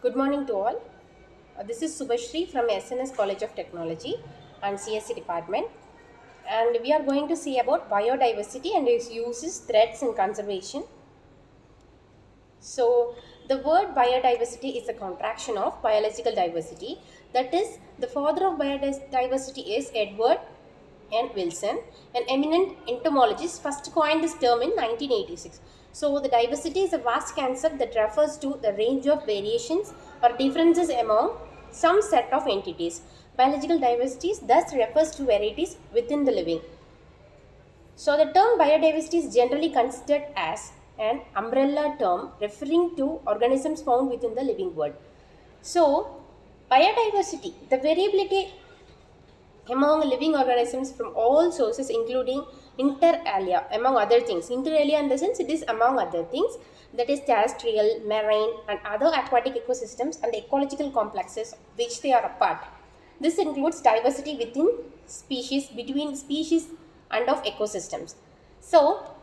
Good morning to all. This is Subhashri from SNS College of Technology and CSC department, and we are going to see about biodiversity and its uses, threats, and conservation. So, the word biodiversity is a contraction of biological diversity. That is, the father of biodiversity is Edward N. Wilson, an eminent entomologist, first coined this term in 1986. So, the diversity is a vast concept that refers to the range of variations or differences among some set of entities. Biological diversity thus refers to varieties within the living. So, the term biodiversity is generally considered as an umbrella term referring to organisms found within the living world. So, biodiversity, the variability among living organisms from all sources including inter alia, among other things. Inter alia in the sense it is among other things, that is terrestrial, marine and other aquatic ecosystems and ecological complexes which they are a part. This includes diversity within species, between species and of ecosystems. So,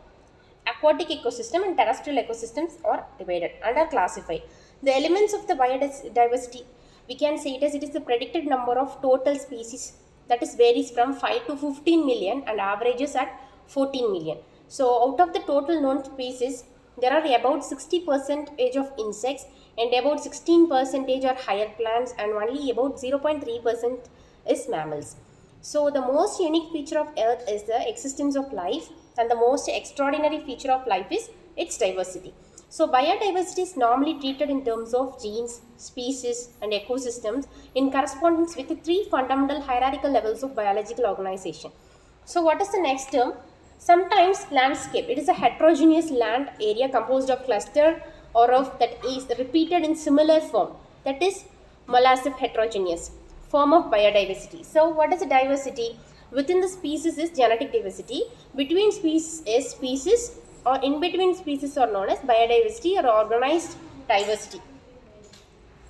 aquatic ecosystem and terrestrial ecosystems are divided and are classified. The elements of the biodiversity, we can say it is the predicted number of total species, that is varies from 5 to 15 million and averages at 14 million. So out of the total known species, there are about 60% of insects and about 16% are higher plants and only about 0.3% is mammals. So the most unique feature of Earth is the existence of life, and the most extraordinary feature of life is its diversity. So biodiversity is normally treated in terms of genes, species and ecosystems in correspondence with the three fundamental hierarchical levels of biological organization. So what is the next term? Sometimes landscape. It is a heterogeneous land area composed of cluster or of that is repeated in similar form. That is molasive heterogeneous form of biodiversity. So what is the diversity? Within the species is genetic diversity. Between species is species, or in between species are known as biodiversity or organized diversity.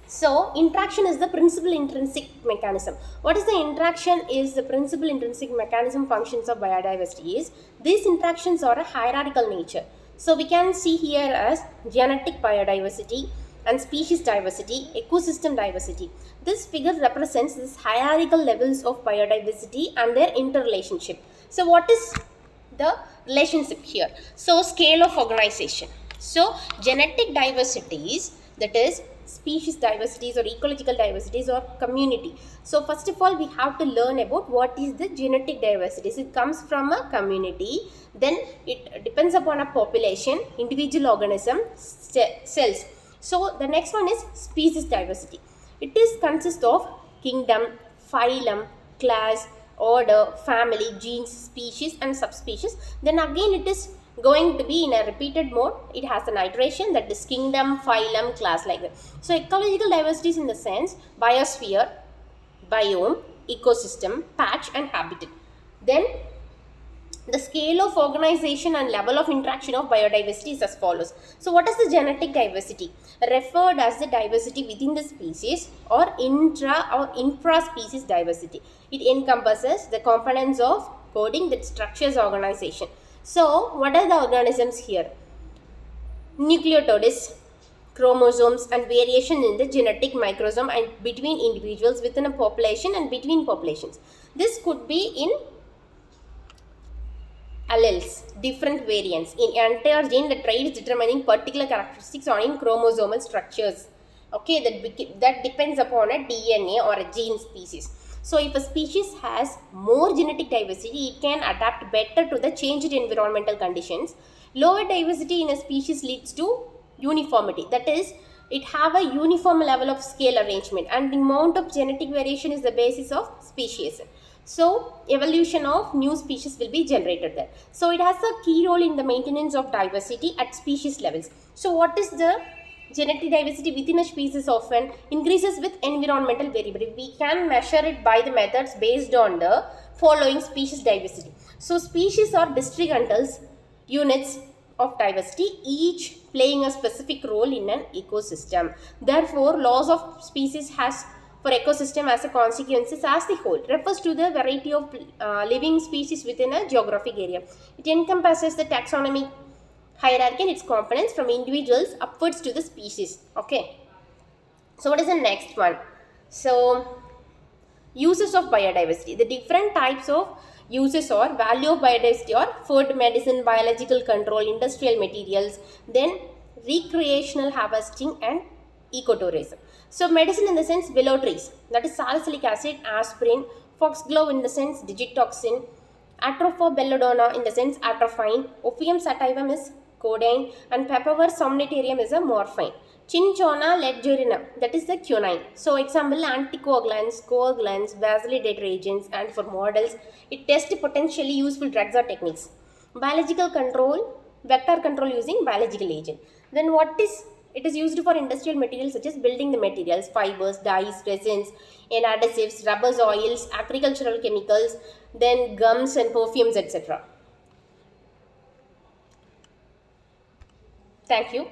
So, interaction is the principal intrinsic mechanism. What is the interaction is the principal intrinsic mechanism functions of biodiversity is these interactions are a hierarchical nature. So, we can see here as genetic biodiversity and species diversity, ecosystem diversity. This figure represents these hierarchical levels of biodiversity and their interrelationship. So, what is the relationship here? So, scale of organization. So, genetic diversities, that is species diversities or ecological diversities or community. So, first of all, we have to learn about what is the genetic diversities. It comes from a community, then it depends upon a population, individual organism, cells. So, the next one is species diversity. It is consists of kingdom, phylum, class, order, family, genes, species and subspecies. Then again it is going to be in a repeated mode. It has an iteration, that is kingdom, phylum, class, like that. So ecological diversity is in the sense biosphere, biome, ecosystem, patch and habitat. Then the scale of organization and level of interaction of biodiversity is as follows. So what is the genetic diversity? Referred as the diversity within the species or intra or infra-species diversity. It encompasses the components of coding that structures organization. So what are the organisms here? Nucleotides, chromosomes and variation in the genetic microsome and between individuals within a population and between populations. This could be in alleles, different variants in entire gene, the traits determining particular characteristics on in chromosomal structures. Okay, that depends upon a DNA or a gene species. So, if a species has more genetic diversity, it can adapt better to the changed environmental conditions. Lower diversity in a species leads to uniformity. That is, it have a uniform level of scale arrangement, and the amount of genetic variation is the basis of speciation. So, evolution of new species will be generated there. So, it has a key role in the maintenance of diversity at species levels. So, what is the genetic diversity within a species often increases with environmental variability. We can measure it by the methods based on the following species diversity. So, species are distinct units of diversity, each playing a specific role in an ecosystem. Therefore, loss of species has for ecosystem as a consequences as the whole refers to the variety of living species within a geographic area. It encompasses the taxonomic hierarchy and its components from individuals upwards to the species. Okay. So what is the next one? So uses of biodiversity. The different types of uses or value of biodiversity are food, medicine, biological control, industrial materials, then recreational harvesting and ecotourism. So medicine in the sense willow trees, that is salicylic acid, aspirin, foxglove in the sense digitoxin, Atropha belladonna in the sense atropine, Ophium sativum is codeine, and Papaver somnitarium is a morphine. Cinchona ledgerinum, that is the quinine. So example anticoagulants, coagulants, vasodilatory agents, and for models, it tests potentially useful drugs or techniques. Biological control, vector control using biological agent. Then what is it is used for industrial materials such as building the materials, fibers, dyes, resins, and adhesives, rubbers, oils, agricultural chemicals, then gums and perfumes, etc. Thank you.